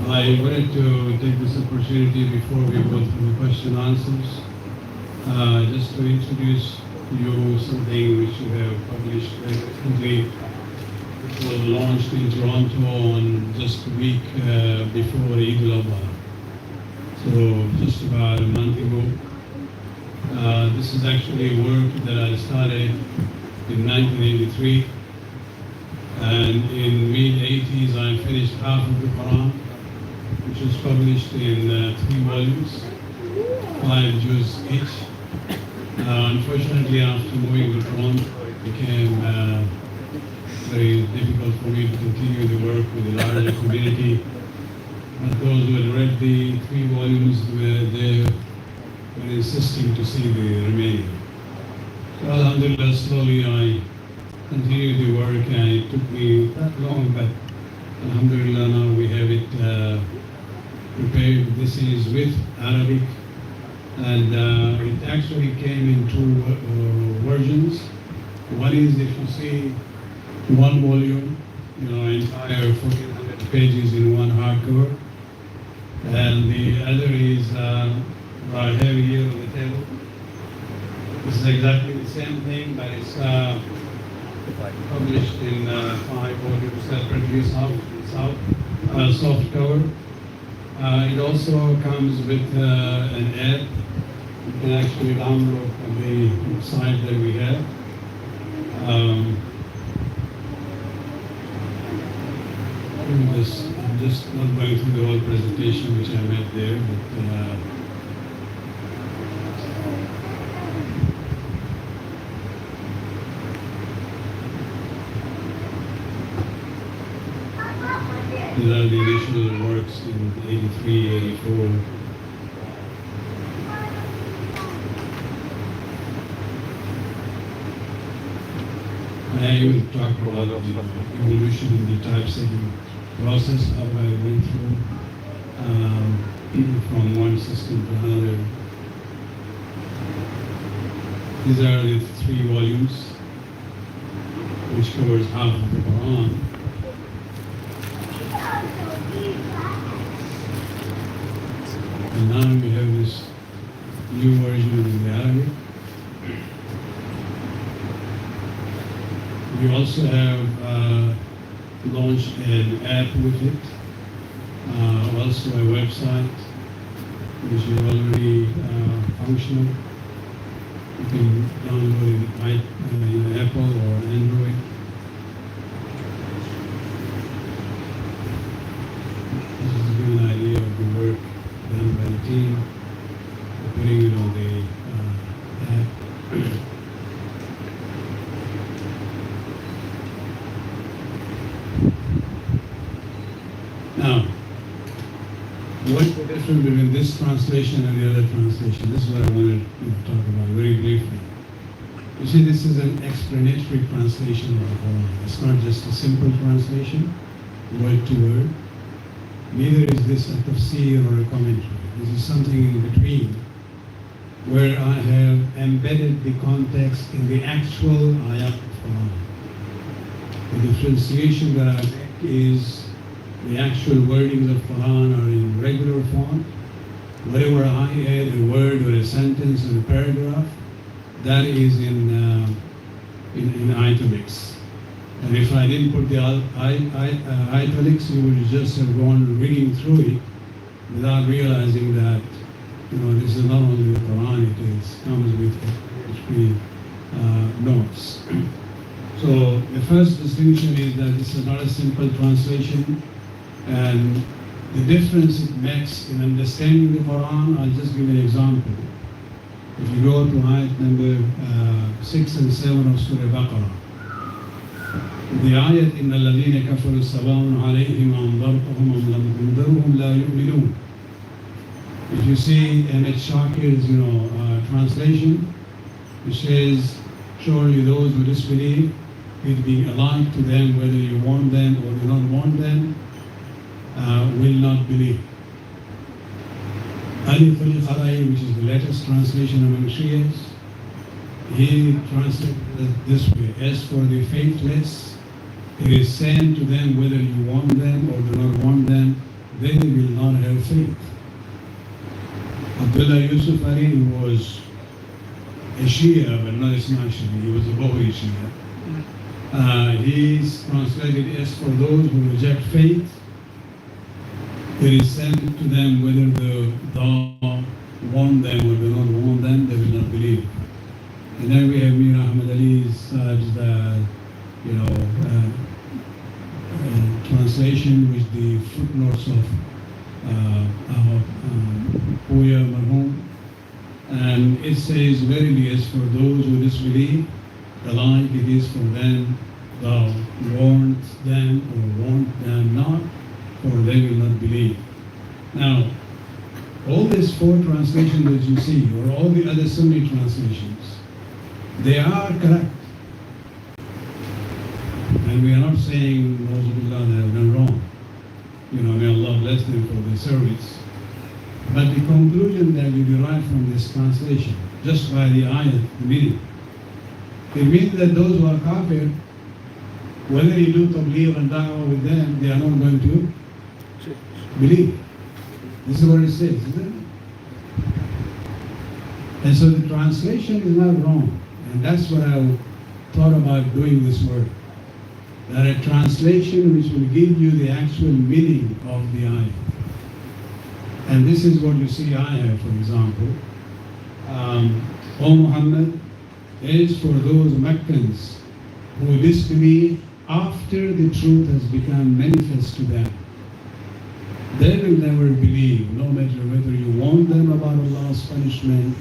I wanted to take this opportunity before we go through the question answers, just to introduce to you something which we have published very recently. It was launched in Toronto on just a week before Eid al-Adha, so just about a month ago. This is actually work that I started in 1983, and in mid-80s I finished half of the Quran, which was published in 3 volumes, 5 juz each. Unfortunately, after moving to Toronto, it became very difficult for me to continue the work with the larger community. But those who had read the 3 volumes were insisting to see the remaining. So alhamdulillah, slowly I continued the work, and it took me that long, but alhamdulillah now we have it prepared. This is with Arabic, and it actually came in 2 versions. One is, if you see, 1 volume, entire 1,400 pages in one hardcover, and the other is what I have here on the table. This is exactly the same thing, but it's published in 5 volumes separately, soft cover. It also comes with an app. You can actually download from the site that we have. I'm just not going through the whole presentation which I made there, but these are the initial works in 83, 84. I will talk about the evolution in the typesetting process, how I went through from one system to another. These are the 3 volumes, which covers half of the Quran. And now we have this new version in the Arabic. We also have launched an app with it, also a website which is already functional. You can download it in Apple or Android. This is to give an idea of the work done by the team, putting it on the app. Now, what's the difference between this translation and the other translation? This is what I wanted to talk about very briefly. You see, this is an explanatory translation of the Quran. It's not just a simple translation, word to word. Neither is this a tafsir or a commentary. This is something in between, where I have embedded the context in the actual ayat of Quran. The differentiation that I make is the actual wordings of Quran are in regular font. Whatever I add a word or a sentence or a paragraph, that is in italics. And if I didn't put the italics, you would just have gone reading through it without realizing that, this is not only the Quran, it comes with notes. So the first distinction is that this is not a simple translation, and the difference it makes in understanding the Quran, I'll just give an example. If you go to ayat number 6 and 7 of Surah Baqarah, the ayat إِنَّ الَّذِينَ كَفَرُوا سَوَاءٌ عَلَيْهِمْ أَنذَرْتَهُمْ أَمْ لَمْ تُنذِرْهُمْ لَا يُؤْمِنُونَ. If you see Ahmed Shakir's translation, it says, surely those who disbelieve, it being alike to them whether you warn them or do not warn them, will not believe. Ali Khali, which is the latest translation among Shias, he translated it this way: as for the faithless, it is saying to them whether you warn them or do not warn them, they will not have faith. Abdullah Yusuf Ali, who was a Shia, but not a Sunni Shia, he was a Bahri Shia. He's translated as for those who reject faith, it is said to them whether the Dawah warn them or do not warn them, they will not believe. And then we have Mir Ahmad Ali's translation with the footnotes of Puya Marhum. And it says, verily as for those who disbelieve, alike it is for them, thou warned them or warned them not, for they will not believe. Now, all these four translations that you see, or all the other Sunni translations, they are correct. And we are not saying, Alhamdulillah, they have done wrong. May Allah bless them for their service. But the conclusion that we derive from this translation, just by the ayat, the meaning, it means that those who are kafir, whether you do tabligh and da'wah with them, they are not going to believe. This is what it says, isn't it? And so the translation is not wrong. And that's what I thought about doing this work. That a translation which will give you the actual meaning of the ayah. And this is what you see ayah, for example. O Muhammad, is for those Meccans who disbelieve after the truth has become manifest to them. They will never believe, no matter whether you warn them about Allah's punishment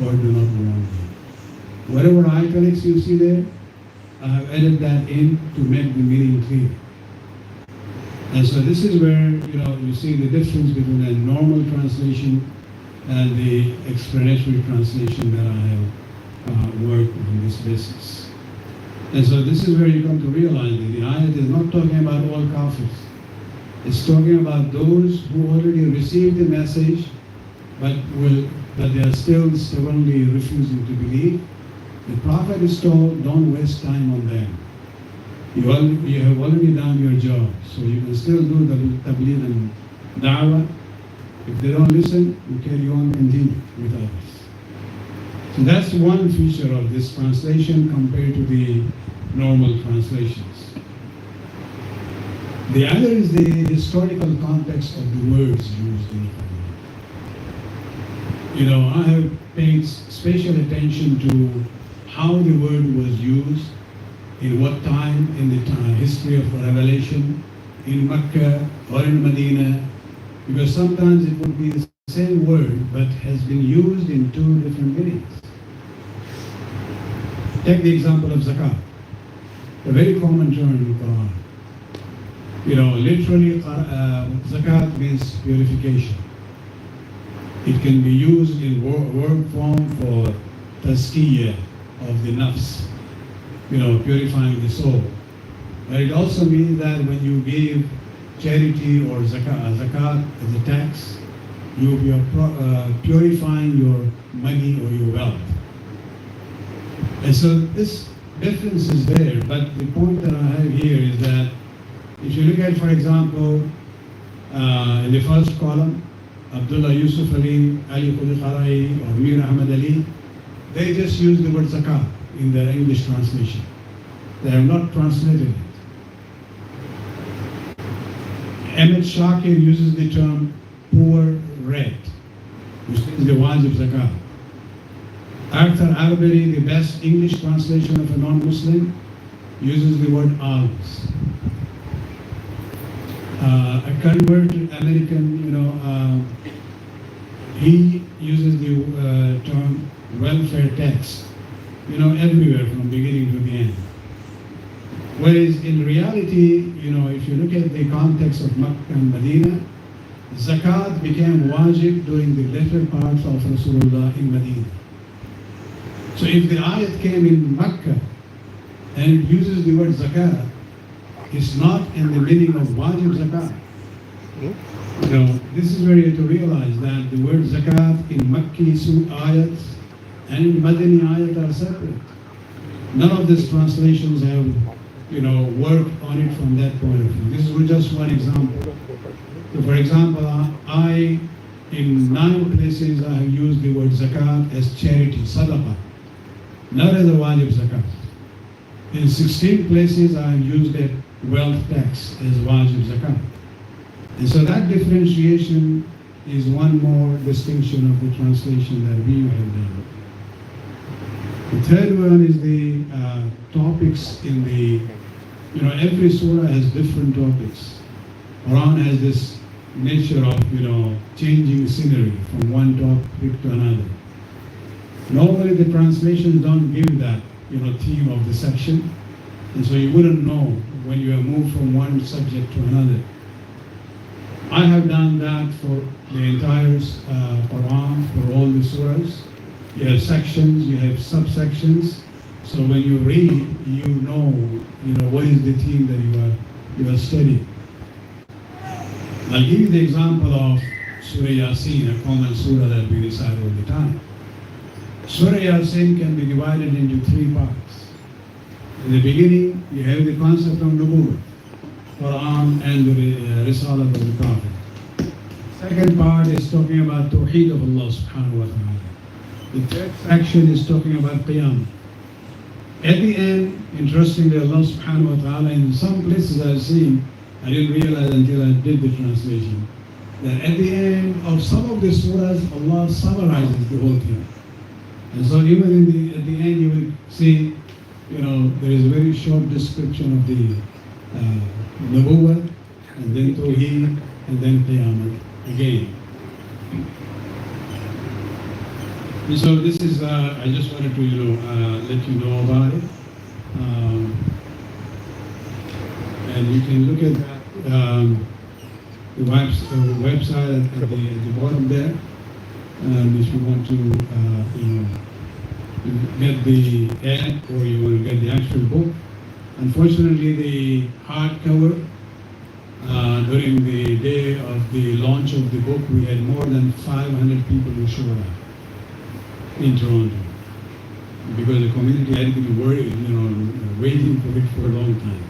or do not warn them. Whatever italics you see there, I have added that in to make the meaning clear. And so this is where you see the difference between a normal translation and the explanatory translation that I have worked on this basis. And so this is where you come to realize that the ayat is not talking about all kafirs. It's talking about those who already received the message, but they are still stubbornly refusing to believe. The Prophet is told, don't waste time on them. You have already done your job, so you can still do the tabligh and da'wah. If they don't listen, you carry on, continue with others. So that's one feature of this translation compared to the normal translations. The other is the historical context of the words used in the Quran. I have paid special attention to how the word was used, in what time in the history of Revelation, in Mecca or in Medina, because sometimes it would be the same word but has been used in two different meanings. Take the example of zakat, a very common term in the Quran. Literally, zakat means purification. It can be used in word form for tazkiyah of the nafs, purifying the soul. But it also means that when you give charity or zakat as a tax, you are purifying your money or your wealth. And so this difference is there, but the point that I have here is that if you look at, for example, in the first column, Abdullah Yusuf Ali, Ali Qarai, or Mir Ahmad Ali, they just use the word zakat in their English translation. They have not translated it. Ahmed Shakir uses the term poor red, which is the wajib zakat. Arthur Arbery, the best English translation of a non-Muslim, uses the word alms. A converted American, he uses the term welfare tax, everywhere from beginning to the end. Whereas in reality, if you look at the context of Makkah and Medina, zakat became wajib during the later parts of Rasulullah in Medina. So if the ayat came in Makkah and it uses the word zakat, it's not in the meaning of wajib zakat. This is where you have to realize that the word zakat in Makki ayats and in Madani ayat are separate. None of these translations have, worked on it from that point of view. This is just one example. So for example, in 9 places I have used the word zakat as charity, sadaqah, not as a wajib zakat. In 16 places I have used it wealth tax as wajib zakat. And so that differentiation is one more distinction of the translation that we have done. The third one is the topics in the, every surah has different topics. Quran has this nature of, changing scenery from one topic to another. Normally the translations don't give that, theme of the section. And so you wouldn't know when you have moved from one subject to another. I have done that for the entire Quran, for all the surahs. You have sections, you have subsections. So when you read, you know what is the theme that you are studying. I'll give you the example of Surah Yasin, a common surah that we recite all the time. Surah Yasin can be divided into 3 parts. In the beginning, you have the concept of Nubuwwah, Quran and the Risalah of the Prophet. Second part is talking about Tawheed of Allah subhanahu wa ta'ala. The third section is talking about Qiyam. At the end, interestingly, Allah subhanahu wa ta'ala, in some places I've seen, I didn't realize until I did the translation, that at the end of some of the surahs, Allah summarizes the whole thing. And so even at the end, you will see, there is a very short description of the Nubuwwah, and then Tawheed, and then Qiyamah again. And so this is, I just wanted to, let you know about it. And you can look at that, the website at the bottom there. If you want to, get the ad or you want to get the actual book. Unfortunately, the hardcover, during the day of the launch of the book, we had more than 500 people who showed up in Toronto, because the community had been worried, waiting for it for a long time.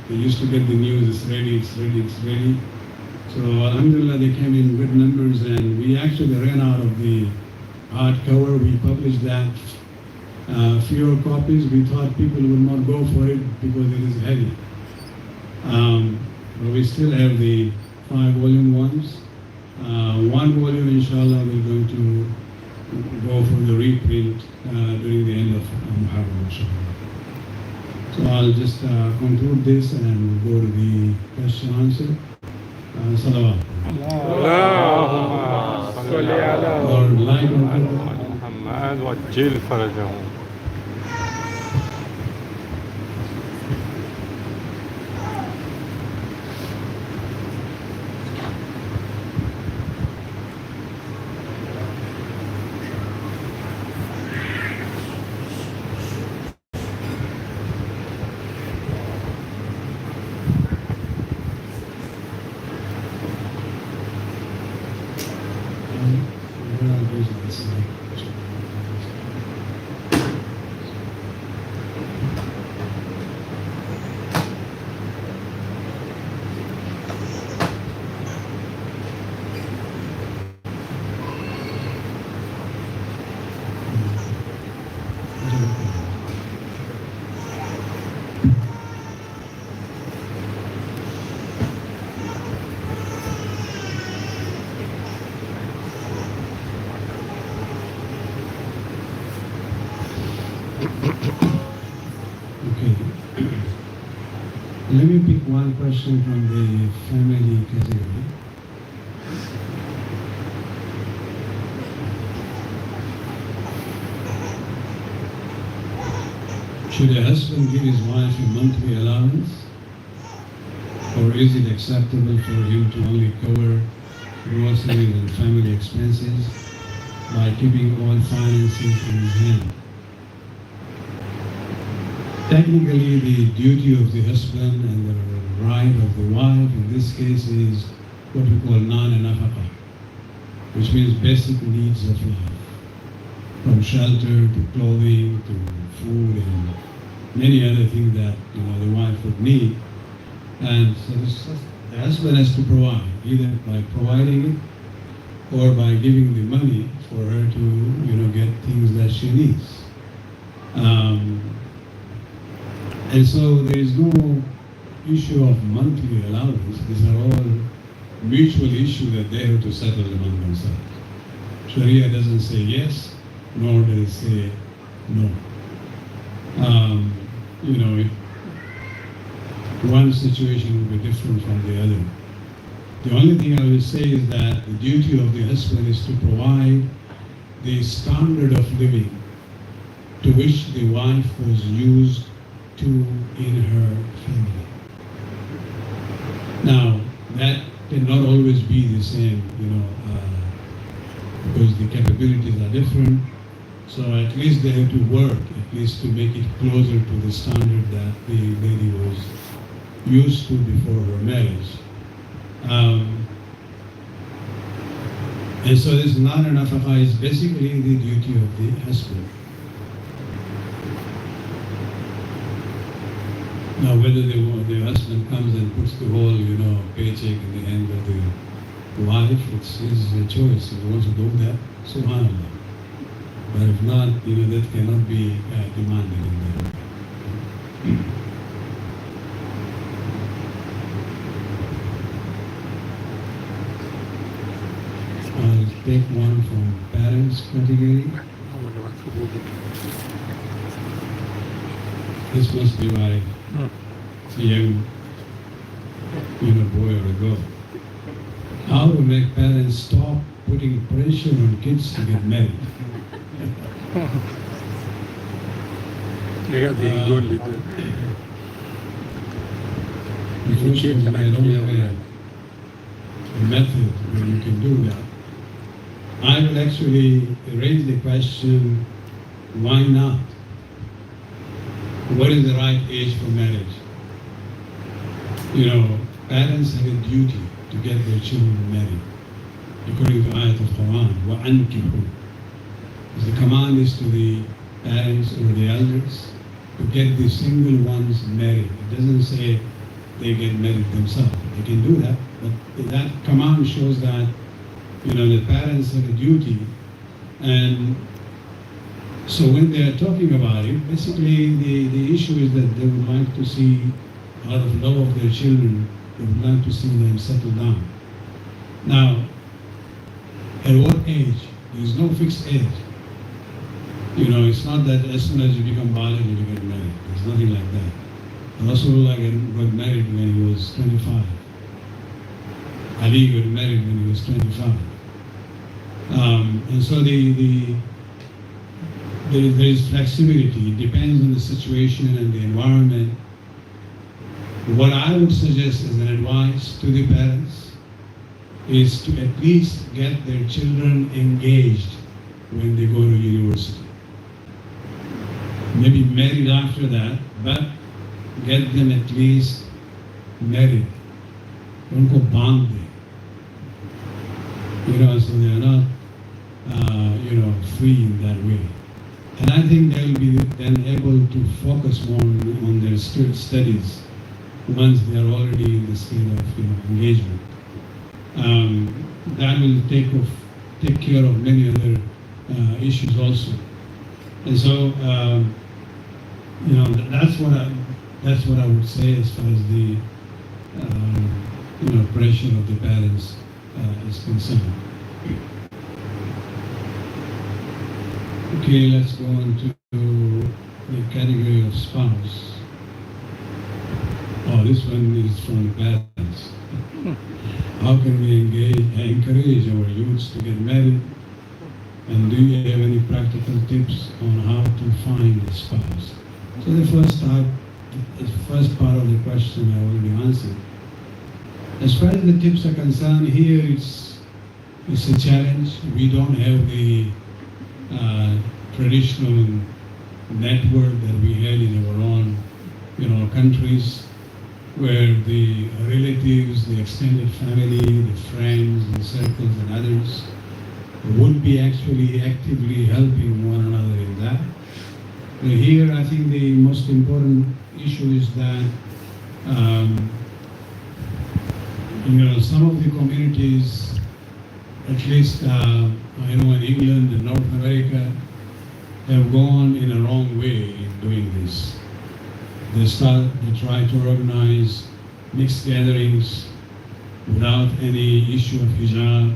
They used to get the news, it's ready, it's ready, it's ready. So alhamdulillah, they came in good numbers, and we actually ran out of the hardcover. We published that fewer copies. We thought people would not go for it because it is heavy. But we still have the 5-volume ones. 1 volume, inshallah, we're going to go for the reprint during the end of Muharram, inshallah. So I'll just conclude this and go to the question answer. Salawat. اللهم صل على محمد وعجل فرجهم. Let me pick one question from the family category. Should a husband give his wife a monthly allowance? Or is it acceptable for him to only cover groceries and family expenses by keeping all finances in his hand? Technically, the duty of the husband and the right of the wife in this case is what we call non-nafaqah, which means basic needs of life, from shelter to clothing to food and many other things that the wife would need. And so the husband has to provide, either by providing it or by giving the money for her to, get things that she needs. And so there is no issue of monthly allowance. These are all mutual issues that they have to settle among themselves. Sharia doesn't say yes, nor does it say no. One situation will be different from the other. The only thing I will say is that the duty of the husband is to provide the standard of living to which the wife was used to in her family. Now, that cannot always be the same, because the capabilities are different. So at least they have to work, at least to make it closer to the standard that the lady was used to before her marriage. And so this nafaqah is basically the duty of the husband. Now, whether the husband comes and puts the whole, paycheck in the hand of the wife, it's his choice. If he wants to do that, subhanAllah. But if not, that cannot be demanded in that. I'll take one from parents category. This must be my young, boy or a girl. How to make parents stop putting pressure on kids to get married. Unfortunately, I don't have a method where you can do that. I will actually raise the question, why not? What is the right age for marriage? Parents have a duty to get their children married. According to ayat of Quran, وَأَنْكِحُوا. The command is to the parents or the elders to get the single ones married. It doesn't say they get married themselves. They can do that, but that command shows that the parents have a duty. And so when they are talking about it, basically the issue is that they would like to see, out of love of their children, they would like to see them settle down. Now, at what age? There is no fixed age. It's not that as soon as you become baligh you get married. There's nothing like that. Rasulullah got married when he was 25. Ali got married when he was 25. And so there is flexibility. It depends on the situation and the environment. What I would suggest as an advice to the parents is to at least get their children engaged when they go to university. Maybe married after that, but get them at least married. Don't go bond them. So they are not, free in that way. And I think they'll be then able to focus more on their studies once they are already in the state of engagement. That will take care of many other issues also. And so, that's what I would say as far as the pressure of the parents is concerned. Okay, let's go on to the category of spouse. Oh, this one is from the parents. How can we encourage our youths to get married? And do you have any practical tips on how to find a spouse? So the first part of the question I already answered. As far as the tips are concerned, here it's a challenge. We don't have the traditional network that we had in our own, countries, where the relatives, the extended family, the friends, the circles and others would be actually actively helping one another in that. But here I think the most important issue is that Some of the communities, at least I know in England and North America, have gone in a wrong way in doing this. They try to organize mixed gatherings without any issue of hijab,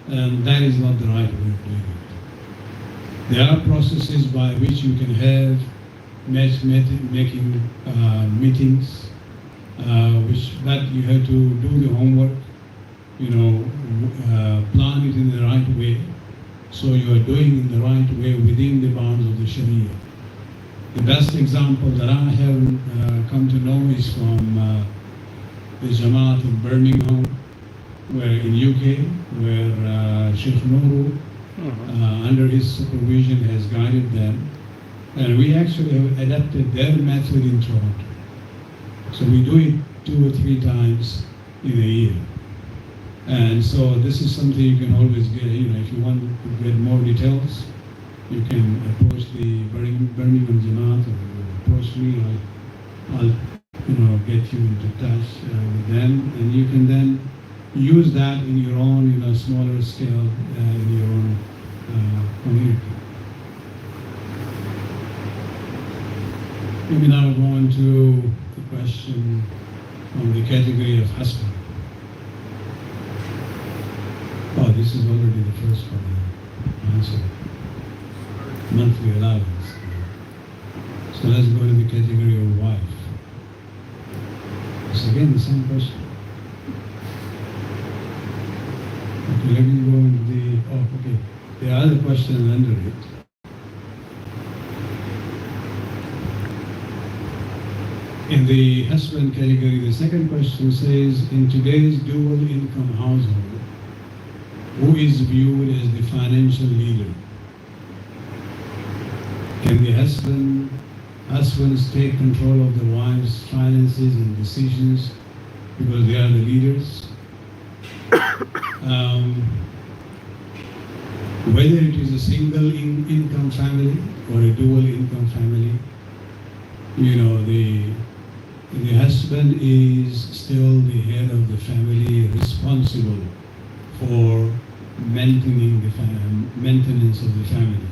and that is not the right way of doing it. There are processes by which you can have matchmaking meetings, but you have to do the homework, plan it in the right way, so you are doing in the right way within the bounds of the Sharia. The best example that I have come to know is from the Jamaat in Birmingham, where in UK, where Sheikh Nuru, under his supervision, has guided them. And we actually have adapted their method in Toronto. So we do it 2 or 3 times in a year. And so this is something you can always get, if you want to get more details, you can approach the Birmingham Jamaat or approach me. I'll get you into touch with them, and you can then use that in your own, smaller scale in your own community. Maybe now go on to the question on the category of husband. Oh, this is already the first one answer. Monthly allowance. So let's go to the category of wife. It's again the same question. Okay, let me go into the other question under it. In the husband category, the second question says, in today's dual income household, who is viewed as the financial leader? Can the husbands take control of the wives' finances and decisions because they are the leaders? Whether it is a single income family or a dual income family, the husband is still the head of the family, responsible for maintenance of the family.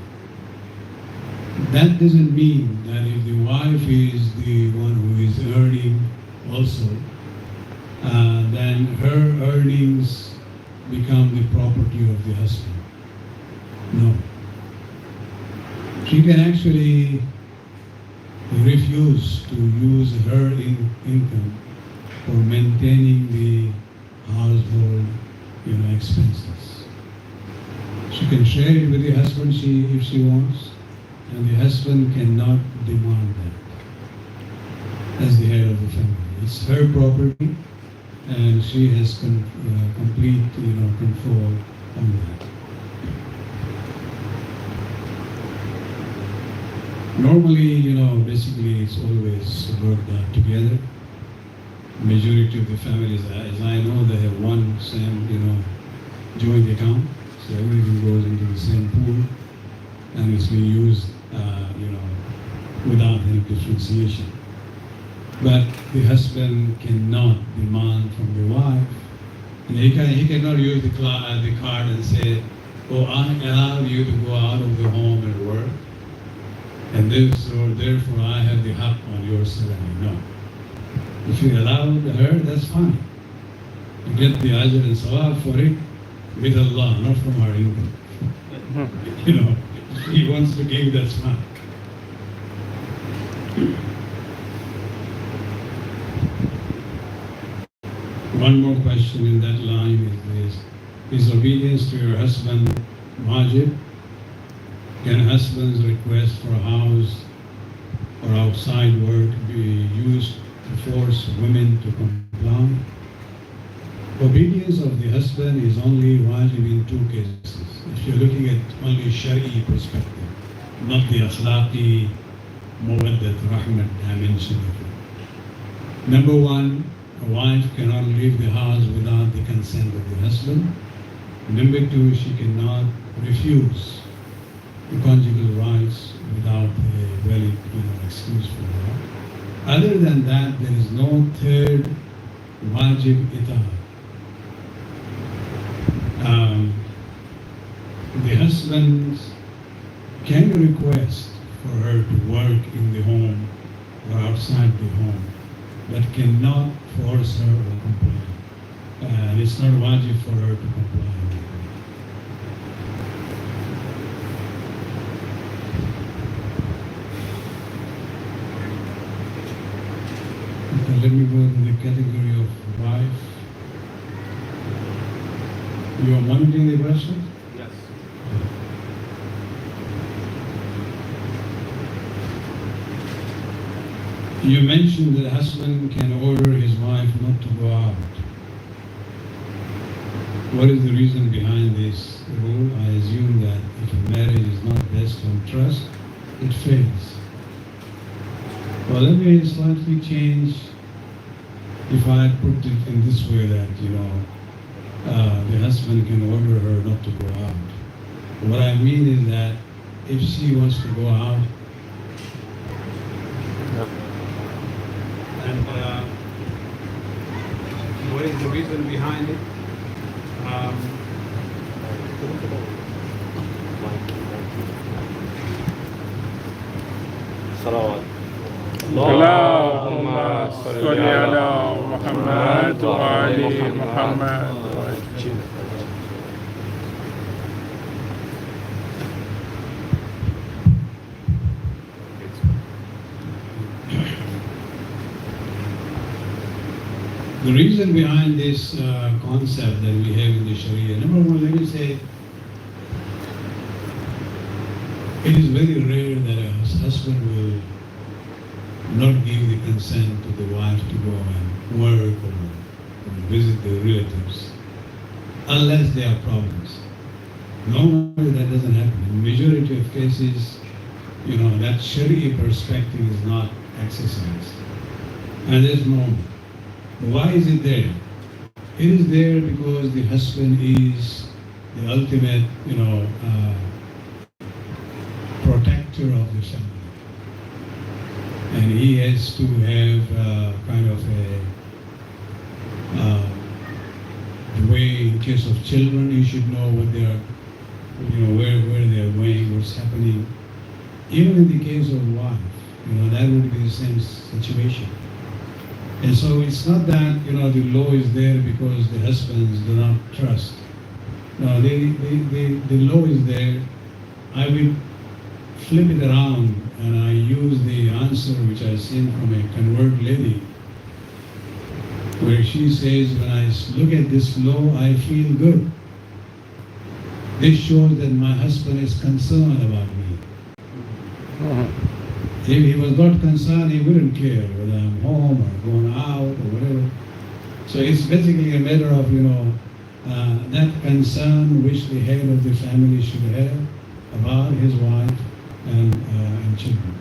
That doesn't mean that if the wife is the one who is earning also, then her earnings become the property of the husband. No. She can actually refuse to use her income for maintaining the household, expenses. She can share it with the husband if she wants, and the husband cannot demand that as the head of the family. It's her property, and she has complete, control on that. Normally, basically it's always worked out together. Majority of the families, as I know, they have one same, joint account, so everything goes into the same pool, and it's being used, without any differentiation. But the husband cannot demand from the wife, and he cannot use the card and say, "Oh, I allow you to go out of the home and work, and therefore I have the haq on your salary." No. If you allow her, that's fine. You get the ajr and sawab for it with Allah, not from her income. If he wants to give, that's fine. One more question in that line is this: is obedience to your husband wajib? Can husbands' request for house or outside work be used to force women to comply? Obedience of the husband is only wajib in 2 cases. If you're looking at only Shari'i perspective, not the akhlaqi, mawaddat, rahmat dimension of it. Number 1, a wife cannot leave the house without the consent of the husband. Number 2, she cannot refuse the conjugal rights without a valid excuse for that. Other than that, there is no third wajib itaat. husbands can request for her to work in the home or outside the home, but cannot force her or compel. And it's not wajib for her to comply. Okay, let me go to the category of wife. You are monitoring the question? Yes. You mentioned that the husband can order his wife not to go out. What is the reason behind this rule? I assume that if a marriage is not based on trust, it fails. Well, let me slightly change if I put it in this way that, the husband can order her not to go out. What I mean is that if she wants to go out, and what is the reason behind it? صلوات اللهم صل على محمد وآل محمد. The reason behind this concept that we have in the Sharia, number one, let me say, it is very rare that a husband will not give the consent to the wife to go and work or visit their relatives, unless there are problems. Normally that doesn't happen. In the majority of cases, that Sharia perspective is not exercised. And there's normal. Why is it there? It is there because the husband is the ultimate, protector of the family. And he has to have kind of the way in case of children, he should know what they are, where they are going, what's happening. Even in the case of wife, that would be the same situation. And so it's not that, the law is there because the husbands do not trust. No, the law is there. I will flip it around and I use the answer which I seen from a convert lady, where she says, when I look at this law, I feel good. This shows that my husband is concerned about me. If he was not concerned, he wouldn't care whether I'm home or going out or whatever. So it's basically a matter of, that concern which the head of the family should have about his wife and children.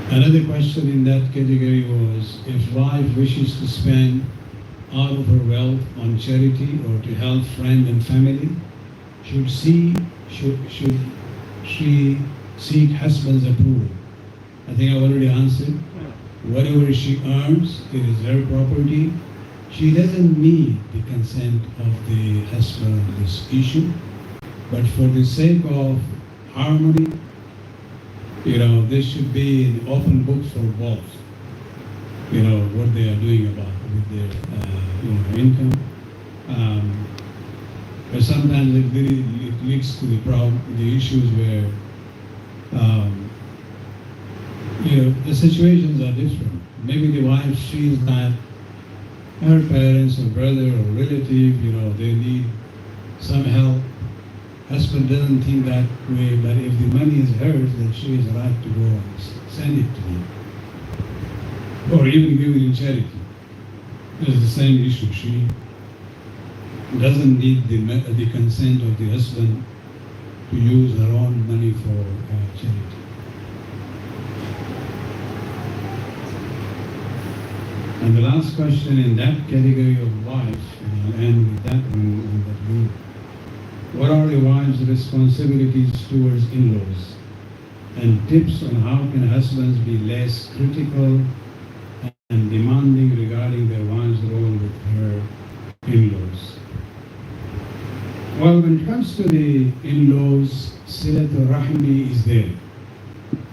Another question in that category was, if wife wishes to spend all of her wealth on charity or to help friends and family, should she seek husband's approval? I think I already answered. Whatever she earns, it is her property. She doesn't need the consent of the husband on this issue, but for the sake of harmony, this should be an open book for both. What they are doing about with their income. But sometimes it leads to the issues where the situations are different. Maybe the wife feels that her parents or brother or relative, they need some help. Husband doesn't think that way, but if the money is hers, then she has a right to go and send it to him. Or even give it in charity. It's the same issue. She doesn't need the consent of the husband to use her own money for charity. And the last question in that category of wife, and with that one on that group, what are the wives' responsibilities towards in-laws? And tips on how can husbands be less critical and demanding regarding their wives' role with her in-laws? Well, when it comes to the in-laws, Silatul Rahmi is there,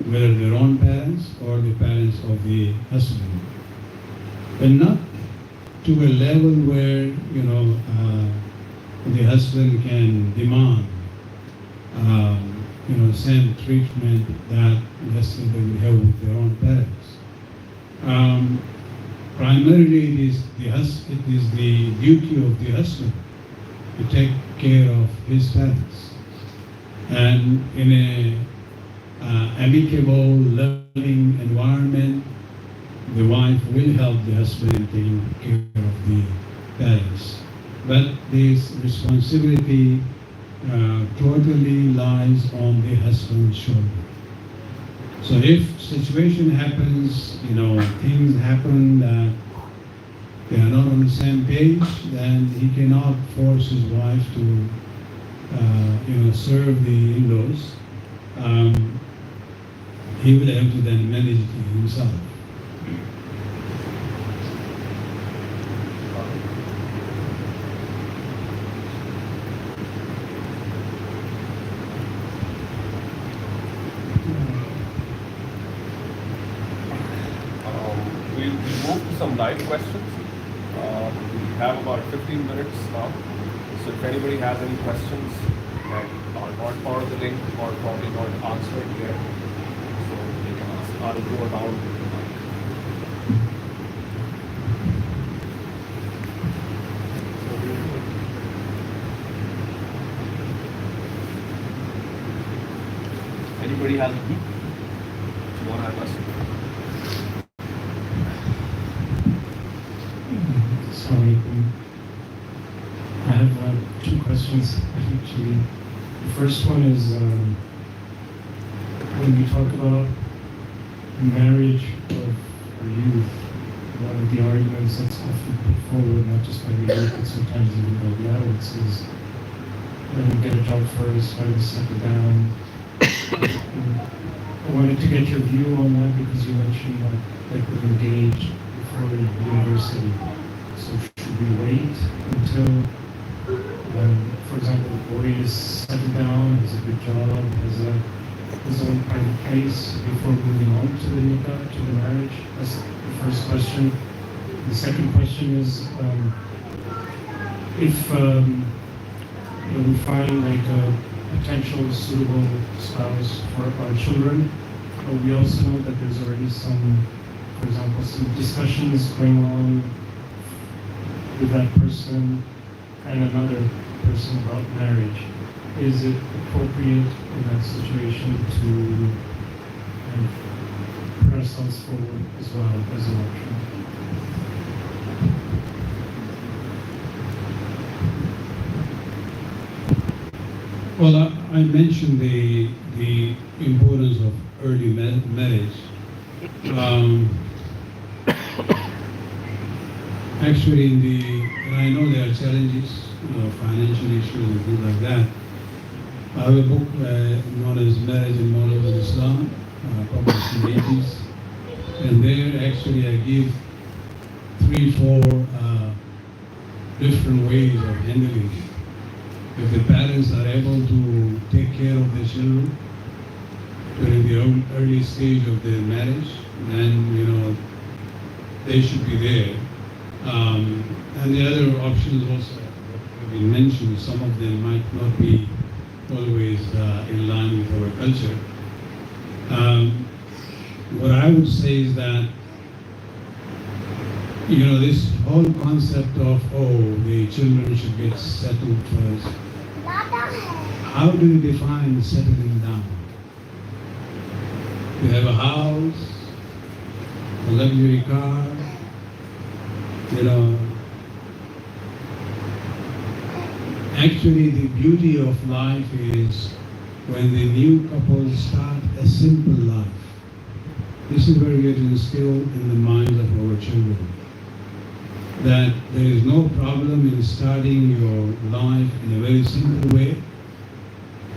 whether their own parents or the parents of the husband, but not to a level where, the husband can demand, same treatment that the husband would have with their own parents. Primarily, it is the duty of the husband to take care of his parents, and in a amicable, loving environment, the wife will help the husband in taking care of the parents. But this responsibility totally lies on the husband's shoulder. So if situation happens, things happen that they are not on the same page, then he cannot force his wife to, serve the in-laws. He will have to then manage it himself. We'll move to some live questions. We have about 15 minutes now. So if anybody has any questions that are not part of the link or probably not answered yet, so they can ask. I'll go around with the mic. Anybody has a you want to have a question? Assalamualaikum. I have two questions actually. The first one is when we talk about marriage of our youth, one of the arguments that's often put forward, not just by the youth, but sometimes even by the adults, is when you get a job first, why we settle down. I wanted to get your view on that because you mentioned like we're engaged before university. So should we wait until, for example, the boy is settled down, has a good job, has his own private place before moving on to the nikah, to the marriage? That's the first question. The second question is, if we find like a potential suitable spouse for our children, we also know that there's already some, for example, some discussions going on with that person and another person about marriage. Is it appropriate in that situation to put ourselves forward as well as an option? Well, I mentioned the importance of early marriage. Actually, and I know there are challenges, financial issues and things like that. I have a book known as Marriage and Models of Islam, published in the 80s. And there actually I give 3-4 different ways of handling it. If the parents are able to take care of their children during the early stage of their marriage, then they should be there. And the other options also have been mentioned. Some of them might not be always in line with our culture. What I would say is that this whole concept of the children should get settled first. How do you define settling down? You have a house, a luxury car, Actually, the beauty of life is when the new couple start a simple life. This is where we get instilled in the minds of our children, that there is no problem in starting your life in a very simple way,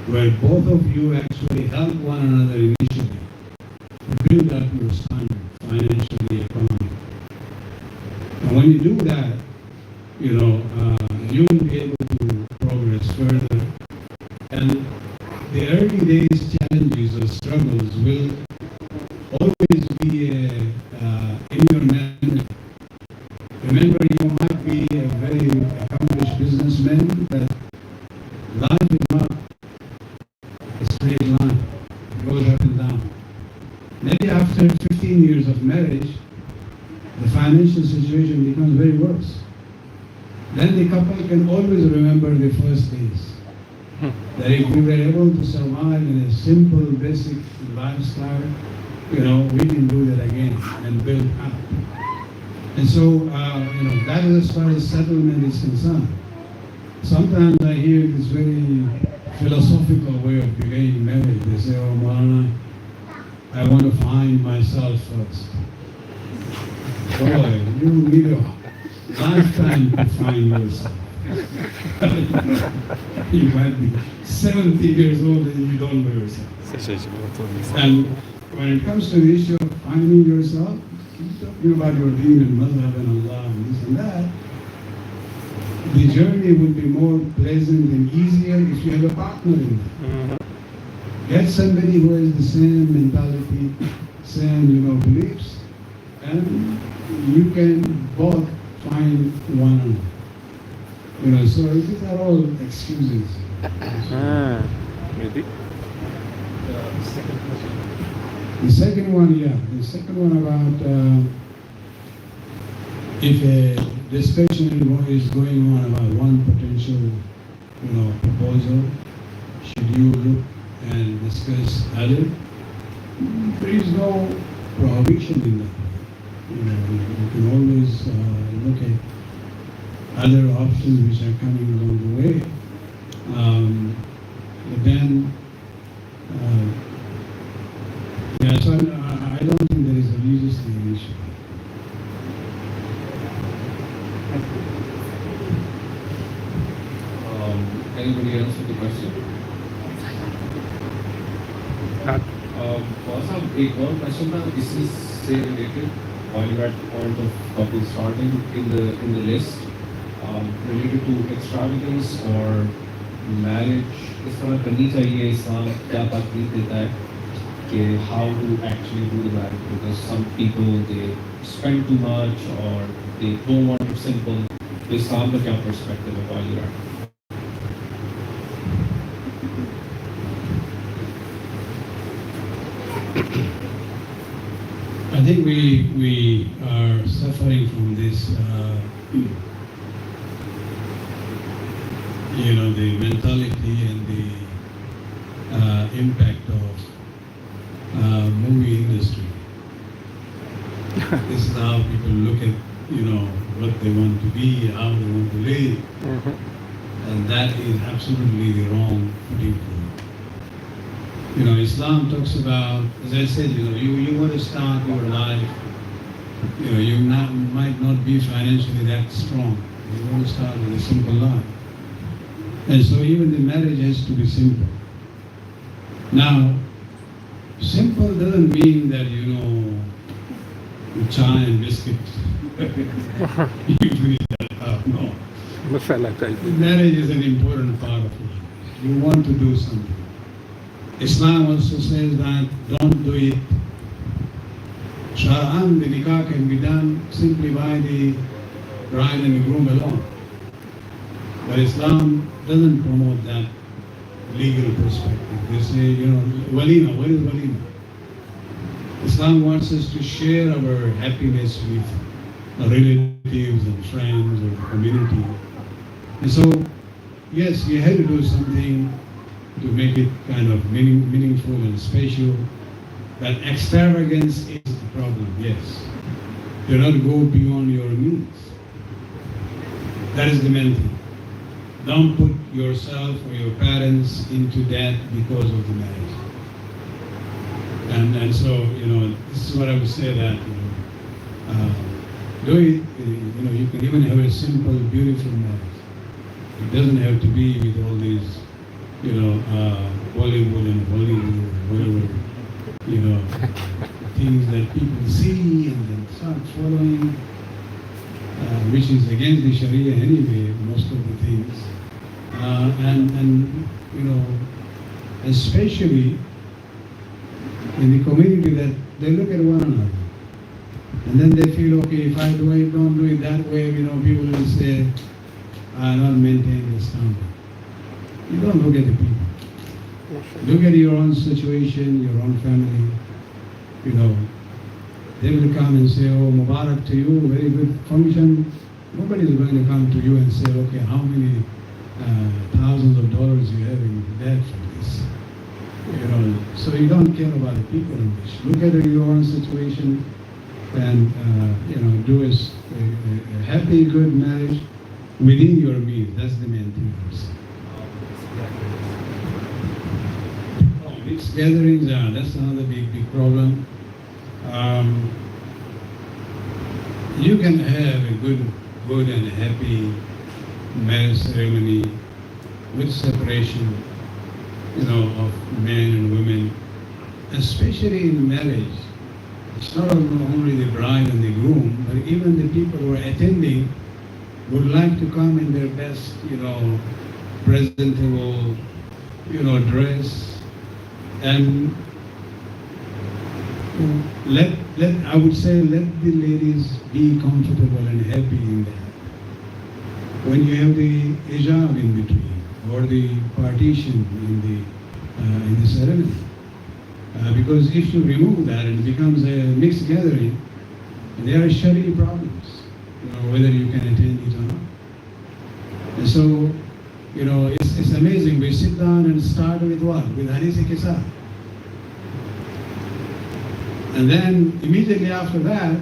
where both of you actually help one another initially to build up your standard financially, economically. And when you do that, you will be able to progress further very accomplished businessmen that life is not a straight line. It goes up and down. Maybe after 15 years of marriage, the financial situation becomes very worse. Then the couple can always remember the first days. That if we were able to survive in a simple, basic lifestyle, we can do that again and build up. And so, that is as far as settlement is concerned. Sometimes I hear this very philosophical way of delaying marriage. They say, oh, Maulana, I want to find myself first. Boy, you need a lifetime to find yourself. You might be 70 years old and you don't know yourself. And when it comes to the issue of finding yourself, you're talking about your deen and madhab and Allah and this and that, the journey would be more pleasant and easier if you have a partner in that. Get somebody who has the same mentality, same, beliefs, and you can both find one another. So these are all excuses. Maybe. The second one about if a discussion is going on about one potential, proposal, should you look and discuss other? There is no prohibition in that. You can always look at other options which are coming along the way. But then, so I don't think there is a religious issue. Anybody else with a question? एक और question था, इससे related, while you're at the point of couple starting in the list, related to extravagance or marriage, किस तरह करनी चाहिए इस्लाम क्या ताकीद देता है कि how to actually do the marriage, because some people they spend too much or they don't want it simple. तो इस्लाम का क्या perspective है while you're at? I think we are suffering from this, the mentality and the impact of movie industry. This is how people look at, what they want to be, how they want to live, and that is absolutely the wrong footing for it. Islam talks about, as I said, you want to start your life, you might not be financially that strong. You want to start with a simple life. And so even the marriage has to be simple. Now, simple doesn't mean that, chai and biscuits. You finish that up. No. Marriage is an important part of life. You want to do something. Islam also says that don't do it. Shar'an, the nikah can be done simply by the bride and the groom alone. But Islam doesn't promote that legal perspective. They say, walima, what is walima? Islam wants us to share our happiness with our relatives and friends or the community. And so, yes, you have to do something to make it kind of meaningful and special. But extravagance is the problem, yes. Do not go beyond your means. That is the main thing. Don't put yourself or your parents into debt because of the marriage. And so, this is what I would say that, do it, you can even have a simple, beautiful marriage. It doesn't have to be with all these, Bollywood and Hollywood, whatever, things that people see and then start following, which is against the Sharia anyway, most of the things. And especially in the community that they look at one another. And then they feel, okay, if I don't do it that way, people will say, are not maintaining the standard. You don't look at the people. Look at your own situation, your own family. You know, they will come and say, "Oh, Mubarak to you, very good function." Nobody is going to come to you and say, "Okay, how many thousands of dollars you have in debt for this?" You know, so you don't care about the people in this. Look at your own situation and you know, do a happy, good marriage within your means. That's the main thing. Mixed gatherings, that's another big problem. You can have a good and happy marriage ceremony with separation, you know, of men and women, especially in marriage. It's not only the bride and the groom, but even the people who are attending would like to come in their best, you know, presentable, you know, dress, and I would say let the ladies be comfortable and happy in that. When you have the hijab in between or the partition in the ceremony, because if you remove that, it becomes a mixed gathering, and there are Shari'i problems, you know, whether you can attend it or not. And so, you know, it's amazing. We sit down and start with what? With Hadith Qissa. And then immediately after that,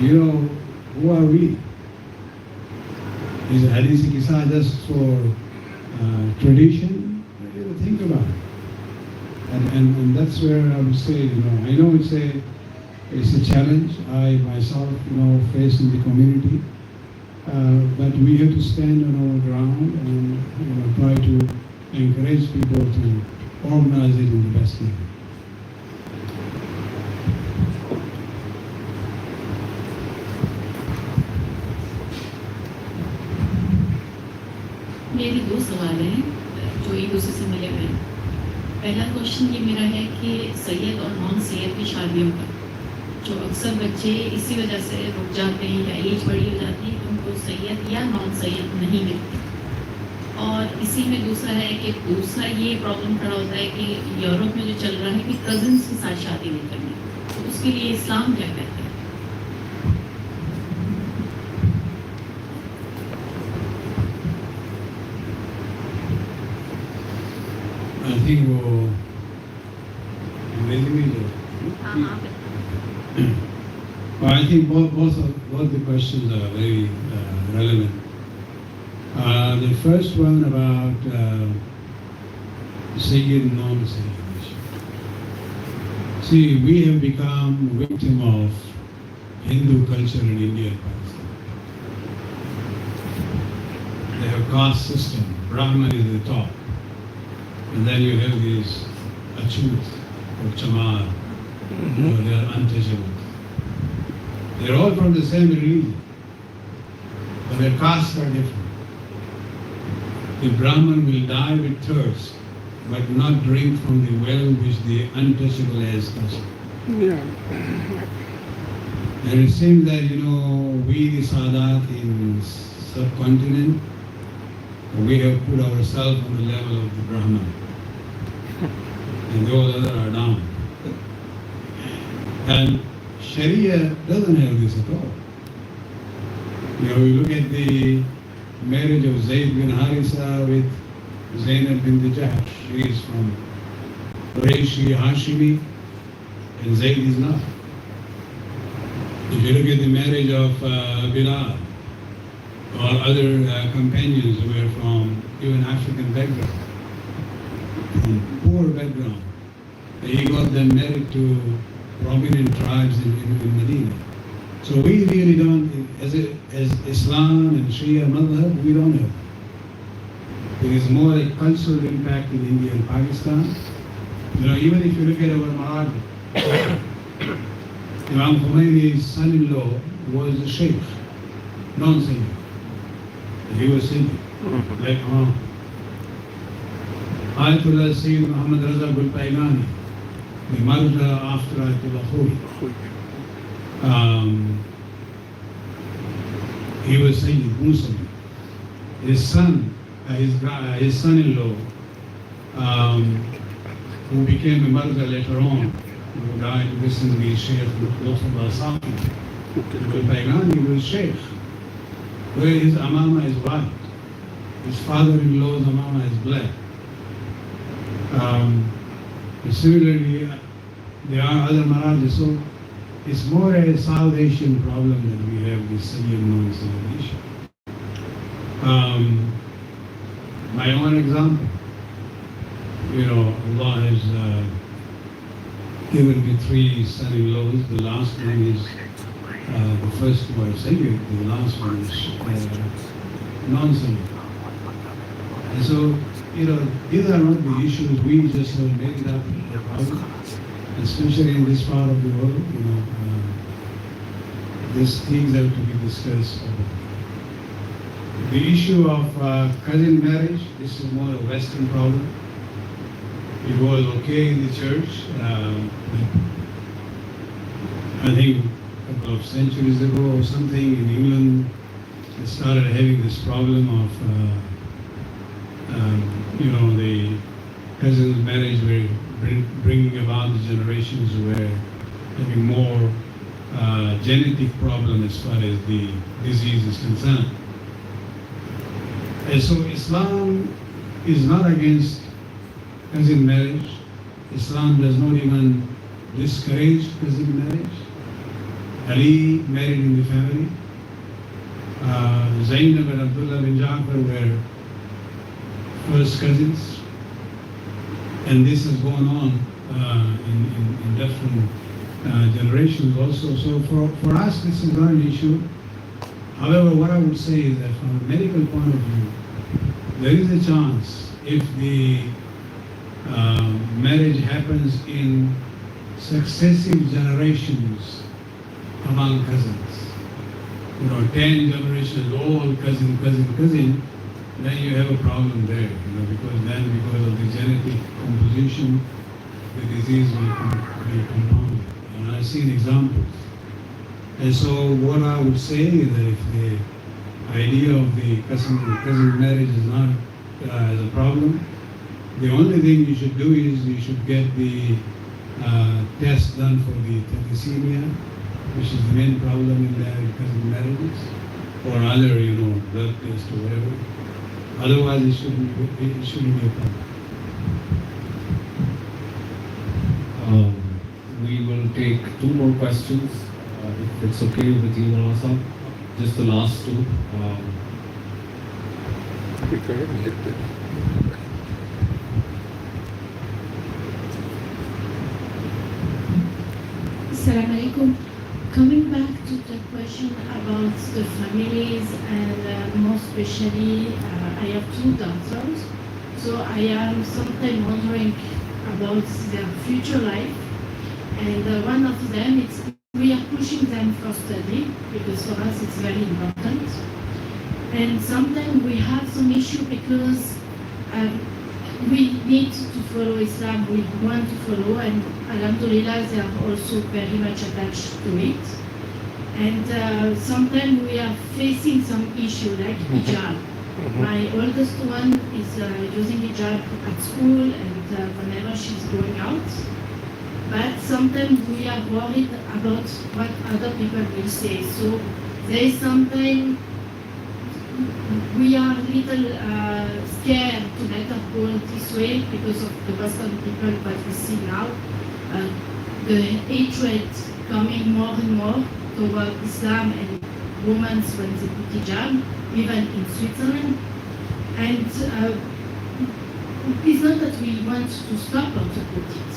you know, who are we? Is Hadith Qissa just for tradition? You know, think about it. And that's where I would say, you know, I know it's a challenge. I myself, you know, face in the community. But we have to stand on our ground and, you know, try to encourage people to organize it in the best way. मेरे दो सवाल हैं जो एक दूसरे से मिले हुए हैं। पहला क्वेश्चन ये मेरा है कि सैयद और नॉन सैयद की शादियों का जो अक्सर बच्चे इसी वजह से रुक जाते हैं या एज बड़ी हो जाती है, उनको सैयद या नॉन सैयद नहीं मिलती। और इसी में दूसरा है कि दूसरा ये प्रॉब्लम खड़ा होता है कि यूरोप में जो चल रहा है कि कजिन्स के साथ शादी नहीं करनी, तो उसके लिए इस्लाम क्या कहता है? I think well, I think both the questions are very relevant. The first one about Sayyid and non-Sayyid issue. See, we have become victim of Hindu culture in India and Pakistan. They have caste system. Brahman is the top. And then you have these Achut or Chamar, they are untouchable. They're all from the same religion, but their castes are different. The Brahman will die with thirst, but not drink from the well which the untouchable has touched. Yeah. And it seems that, you know, we the Sadat in subcontinent, we have put ourselves on the level of the Brahman. And those others are down. And Sharia doesn't have this at all. You know, we look at the marriage of Zayd bin Harisa with Zainab bin Jahsh. She is from Qurayshi, Hashimi, and Zayd is not. If you look at the marriage of Bilal or other companions who were from even African background, from poor background, he got them married to prominent tribes in Medina. So we really don't, as Islam and Shia Madhab, we don't have. There is more a cultural impact in India and Pakistan. You know, even if you look at our Marathi, Imam Khomeini's son-in-law was a sheikh, non-Sunni. He was Sunni, like Ayatollah Sayyid Muhammad Raza Gulpailani, the Marja after Ayatollah Khoi. he was Sayyid Muslim. His son-in-law, who became a martyr later on, who died recently, Sheikh Mustafa Safi. He was Sheikh, where his amama is white. His father-in-law's amama is black. Similarly, there are other marajas. So it's more a South Asian problem that we have this Sayyid non-Sayyid issue. My own example, Allah has given me 3 son-in-laws. The last one is the first wife Sayyid, the last one is non-Sayyid. And so, these are not the issues we just have made it up, especially in this part of the world. These things have to be discussed. The issue of cousin marriage, this is more a Western problem. It was okay in the church. I think a couple of centuries ago or something in England, they started having this problem of the cousins marriage were bringing about the generations who were having more genetic problem as far as the disease is concerned. And so Islam is not against cousin marriage. Islam does not even discourage cousin marriage. Ali married in the family. Zainab and Abdullah bin Ja'far were first cousins. And this has gone on in different generations also. So for us, this is not an issue. However, what I would say is that from a medical point of view, there is a chance if the marriage happens in successive generations among cousins. 10 generations, all cousin, then you have a problem there, because of the genetic composition, the disease will compound. And I've seen examples. And so what I would say is that if the idea of the cousin marriage is not as a problem, the only thing you should do is you should get the test done for the thalassemia, which is the main problem in cousin marriages, or other, blood test or whatever. Otherwise, it shouldn't be a problem. We will take 2 more questions, if it's okay with you, Maulana. Just the last 2. Assalamu alaikum. Coming back to the question about the families and more especially, I have 2 daughters, so I am sometimes wondering about their future life. And one of them, we are pushing them for study because for us it's very important. And sometimes we have some issue because we need to follow Islam, we want to follow, and Alhamdulillah they are also very much attached to it. And sometimes we are facing some issue like hijab. My oldest one is using hijab at school and whenever she's going out. But sometimes we are worried about what other people will say. So there is sometimes we are a little scared to let her go this way because of the Western people that we see now. The hatred coming more and more toward Islam and women when they put hijab, even in Switzerland. And it's not that we want to stop her to put it,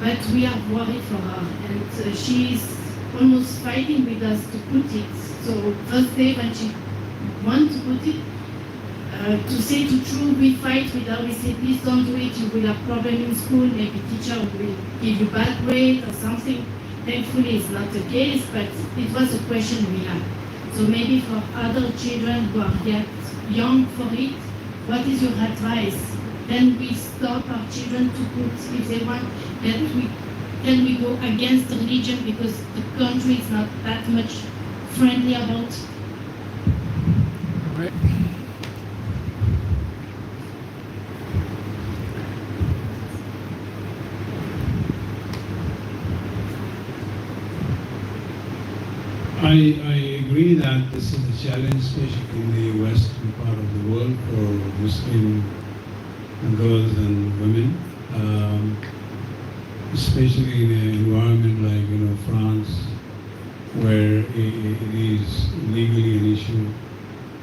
but we are worried for her. And she is almost fighting with us to put it. So first day when she wants to put it, to say the truth, we fight with her. We say, please don't do it, you will have problem in school, maybe teacher will give you bad grade or something. Thankfully it's not the case, but it was a question we had. So maybe for other children who are yet young for it, what is your advice? Then we stop our children to put, if they want, can we go against the religion because the country is not that much friendly about Right. I agree that this is a challenge, especially in the western part of the world for Muslim girls and women, especially in an environment like France, where it is legally an issue,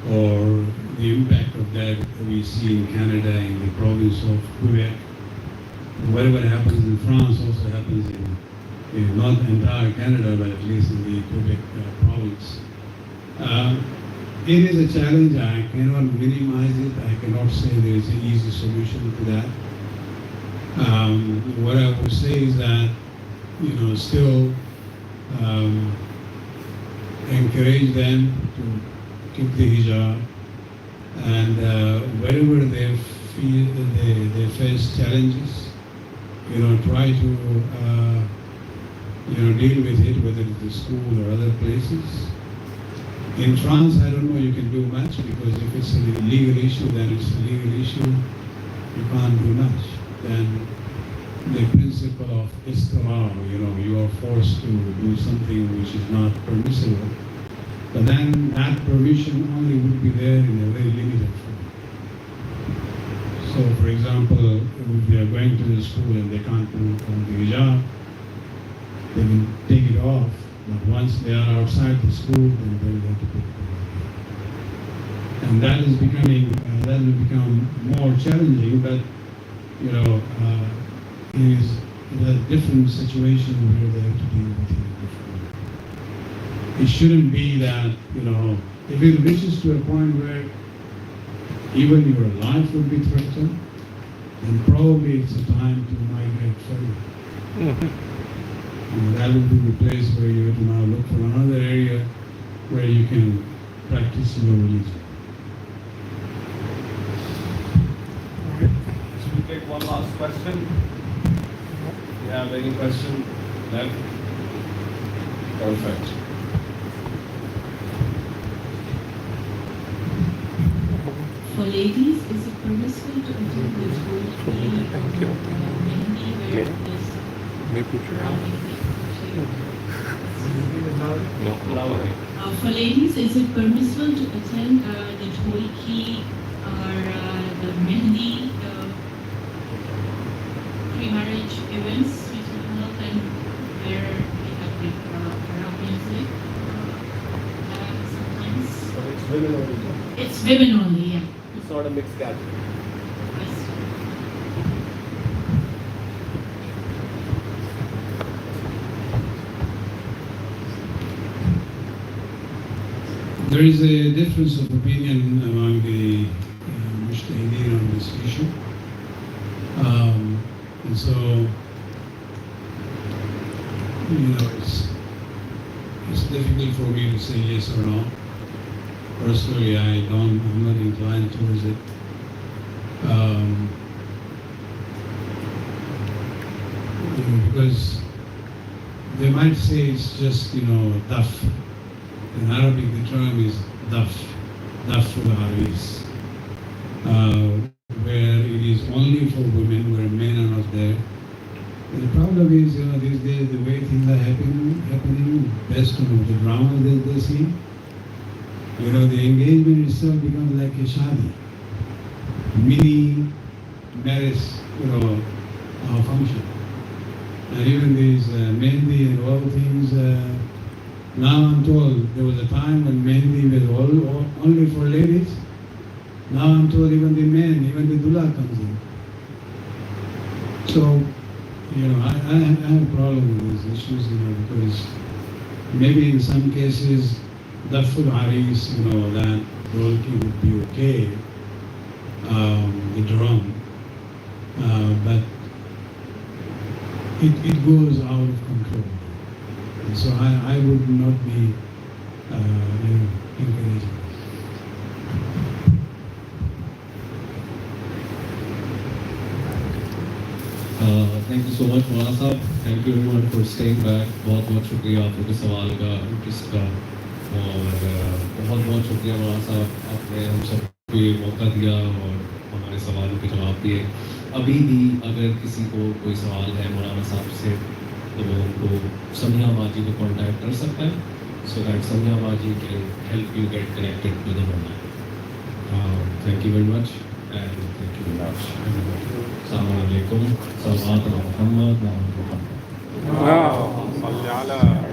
or the impact of that we see in Canada, in the province of Quebec. Whatever happens in France also happens in not entire Canada, but at least in the Quebec province. It is a challenge. I cannot minimize it. I cannot say there is an easy solution to that. What I would say is that, still encourage them to keep the hijab, and wherever they feel they face challenges, try to deal with it, whether it's the school or other places. In France, I don't know you can do much, because if it's a legal issue, then it's a legal issue. You can't do much. Then the principle of istirar, you are forced to do something which is not permissible. But then that permission only would be there in a very limited form. So, for example, if they are going to the school and they can't put on the hijab, they will take it off. But once they are outside the school, then they will have to put it on. And that is becoming, that will become more challenging, but, it is a different situation where they have to deal with it differently. It shouldn't be that, if it reaches to a point where even your life would be threatened, then probably it's a time to migrate further. And that will be the place where you have to now look for another area where you can practice your religion. Should we take one last question? Do you have any question left? Perfect. For ladies, is it permissible to attend the school for ladies, is it permissible to attend the Dholki or the Mehndi pre-marriage events which will help, and where we have like music sometimes? So it's women only. It's women only, yeah. It's not a mixed gathering. Yes. There is a difference of opinion among the Mujtahideen on this issue. And so, it's difficult for me to say yes or no. Personally, I'm not inclined towards it. Because they might say it's just, daf. In Arabic, the term is daful haris, where it is only for women, where men are not there. And the problem is, these days, the way things are happening based on the drama they see, the engagement itself becomes like a shadi, mini marriage, function. And even these mehndi and all things, now I'm told there was a time when mehndi was only for ladies. Now I'm told even the men, even the dullah comes in. So, I have a problem with these issues, because maybe in some cases, daful haris, that dholki would be okay, the drum, but it goes out of control. And so I would not be, encouraging. Thank you so much, Maulana Sahab. Thank you everyone for staying back. बहुत बहुत शुक्रिया आपके सवाल का, interest का. और बहुत बहुत शुक्रिया मौलाना साहब, आपने हम सबको ये मौका दिया और हमारे सवालों के जवाब दिए। अभी भी अगर किसी को कोई सवाल है मौलाना साहब से तो वो उनको समिया बाजी को कॉन्टैक्ट कर सकता है, सो दैट समिया बाजी can help you get connected with the maulana. Thank you very much and thank you very much. अस्सलाम वालेकुम, सल्लल्लाहु अलैहि वसल्लम। اللهم صل على